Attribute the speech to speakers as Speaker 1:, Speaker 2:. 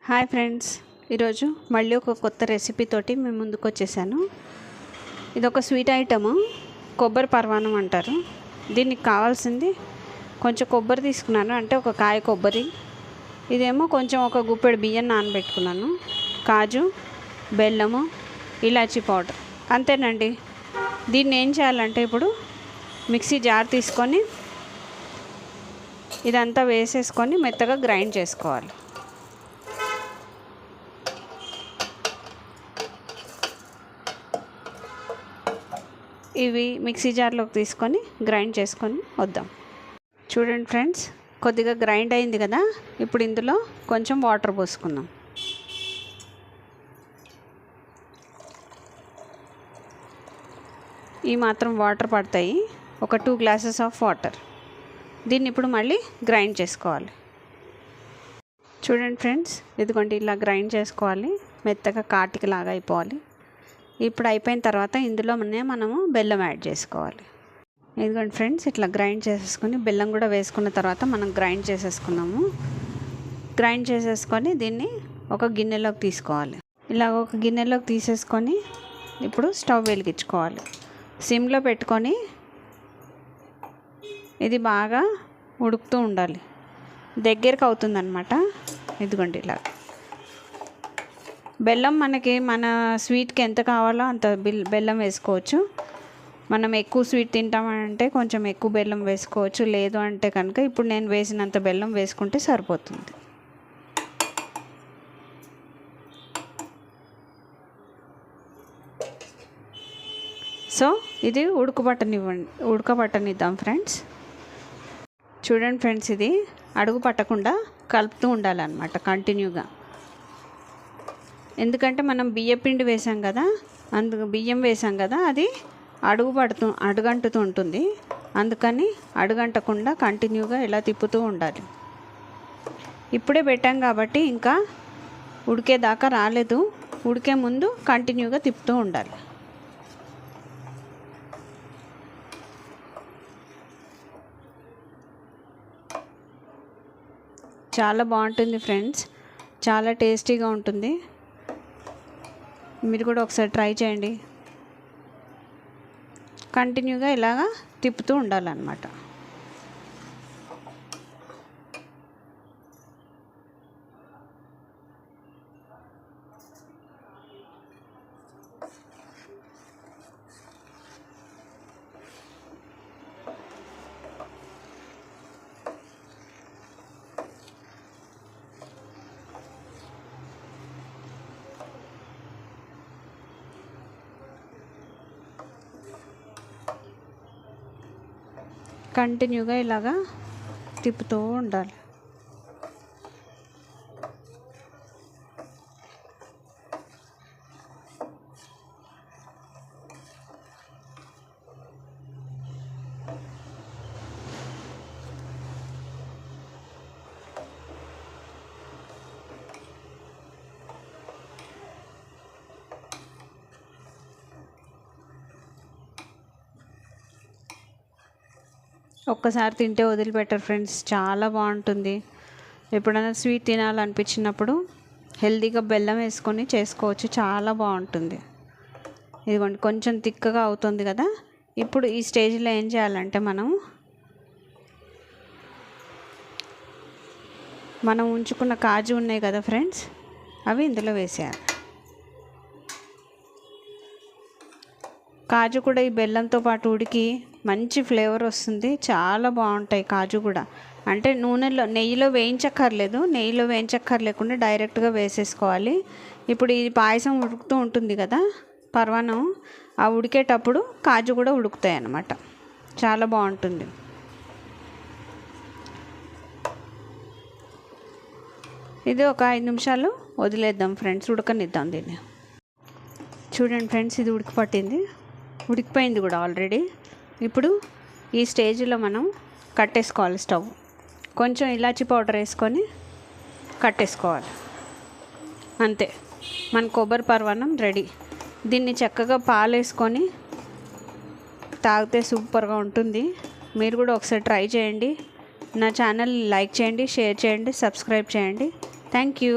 Speaker 1: Hi friends, ఈరోజు మళ్ళీ ఒక కొత్త రెసిపీ తోటి మేము ముందుకు వచ్చేసాను. ఇది ఒక స్వీట్ ఐటము, కొబ్బరి పరమాన్నం అంటారు. దీనికి కావాల్సింది కొంచెం కొబ్బరి తీసుకున్నాను, అంటే ఒక కాయ కొబ్బరి. ఇదేమో కొంచెం ఒక గుప్పెడు బియ్యం నానబెట్టుకున్నాను, కాజు, బెల్లము, ఇలాచీ పౌడర్, అంతేనండి. దీన్ని ఏం చేయాలంటే ఇప్పుడు మిక్సీ జార్ తీసుకొని ఇదంతా వేసేసుకొని మెత్తగా గ్రైండ్ చేసుకోవాలి. ఇవి మిక్సీ జార్లోకి తీసుకొని గ్రైండ్ చేసుకొని వద్దాం. చూడండి ఫ్రెండ్స్, కొద్దిగా గ్రైండ్ అయింది కదా. ఇప్పుడు ఇందులో కొంచెం వాటర్ పోసుకుందాం. ఈ మాత్రం వాటర్ పడతాయి, ఒక 2 గ్లాసెస్ ఆఫ్ వాటర్. దీన్ని ఇప్పుడు మళ్ళీ గ్రైండ్ చేసుకోవాలి. చూడండి ఫ్రెండ్స్, ఇదిగోండి ఇలా గ్రైండ్ చేసుకోవాలి, మెత్తగా కాటికలాగా అయిపోవాలి. ఇప్పుడు అయిపోయిన తర్వాత ఇందులోనే మనము బెల్లం యాడ్ చేసుకోవాలి. ఇదిగోండి ఫ్రెండ్స్, ఇట్లా గ్రైండ్ చేసేసుకొని బెల్లం కూడా వేసుకున్న తర్వాత మనం గ్రైండ్ చేసేసుకున్నాము. గ్రైండ్ చేసేసుకొని దీన్ని ఒక గిన్నెలోకి తీసుకోవాలి. ఇలా ఒక గిన్నెలోకి తీసేసుకొని ఇప్పుడు స్టవ్ వెలిగించుకోవాలి. సిమ్లో పెట్టుకొని ఇది బాగా ఉడుకుతూ ఉండాలి, దగ్గరికి అవుతుందన్నమాట. ఇదిగోండి ఇలా బెల్లం మనకి మన స్వీట్కి ఎంత కావాలో అంత బెల్లం వేసుకోవచ్చు. మనం ఎక్కువ స్వీట్ తింటామంటే కొంచెం ఎక్కువ బెల్లం వేసుకోవచ్చు, లేదు అంటే కనుక ఇప్పుడు నేను వేసినంత బెల్లం వేసుకుంటే సరిపోతుంది. సో ఇది ఉడకబట్టనిద్దాం ఫ్రెండ్స్. చూడండి ఫ్రెండ్స్, ఇది అడుగు పట్టకుండా కలుపుతూ ఉండాలన్నమాట కంటిన్యూగా. ఎందుకంటే మనం బియ్యపిండి వేసాం కదా, బియ్యం వేసాం కదా, అది అడుగంటుతూ ఉంటుంది. అందుకని అడుగంటకుండా కంటిన్యూగా ఇలా తిప్పుతూ ఉండాలి. ఇప్పుడే పెట్టాం కాబట్టి ఇంకా ఉడికేదాకా రాలేదు, ఉడికే ముందు కంటిన్యూగా తిప్పుతూ ఉండాలి. చాలా బాగుంటుంది ఫ్రెండ్స్, చాలా టేస్టీగా ఉంటుంది. మీరు కూడా ఒకసారి ట్రై చేయండి. కంటిన్యూగా ఇలాగా తిప్పుతూ ఉండాలన్నమాట. కంటిన్యూగా ఇలాగా తిప్పుతూ ఉండాలి. ఒక్కసారి తింటే వదిలిపెట్టరు ఫ్రెండ్స్, చాలా బాగుంటుంది. ఎప్పుడైనా స్వీట్ తినాలనిపించినప్పుడు హెల్తీగా బెల్లం వేసుకొని చేసుకోవచ్చు, చాలా బాగుంటుంది. ఇదిగోండి కొంచెం తిక్కగా అవుతుంది కదా. ఇప్పుడు ఈ స్టేజ్లో ఏం చేయాలంటే మనం ఉంచుకున్న కాజు ఉన్నాయి కదా ఫ్రెండ్స్, అవి ఇందులో వేసేయాలి. కాజు కూడా ఈ బెల్లంతో పాటు ఉడికి మంచి ఫ్లేవర్ వస్తుంది, చాలా బాగుంటాయి కాజు కూడా. అంటే నెయ్యిలో వేయించక్కర్లేకుండా డైరెక్ట్గా వేసేసుకోవాలి. ఇప్పుడు ఈ పాయసం ఉడుకుతూ ఉంటుంది కదా, పరమాన్నం, ఆ ఉడికేటప్పుడు కాజు కూడా ఉడుకుతాయి అన్నమాట. చాలా బాగుంటుంది. ఇది ఒక 5 నిమిషాలు వదిలేద్దాం ఫ్రెండ్స్, ఉడకనిద్దాం దీన్ని. చూడండి ఫ్రెండ్స్, ఇది ఉడికిపోయింది కూడా ఆల్రెడీ. ఇప్పుడు ఈ స్టేజ్లో మనం కట్టేసుకోవాలి స్టవ్. కొంచెం ఇలాచీ పౌడర్ వేసుకొని కట్టేసుకోవాలి. అంతే, మన కొబ్బరి పరమాన్నం రెడీ. దీన్ని చక్కగా పాలు వేసుకొని తాగితే సూపర్గా ఉంటుంది. మీరు కూడా ఒకసారి ట్రై చేయండి. నా ఛానల్ లైక్ చేయండి, షేర్ చేయండి, సబ్స్క్రైబ్ చేయండి. Thank you.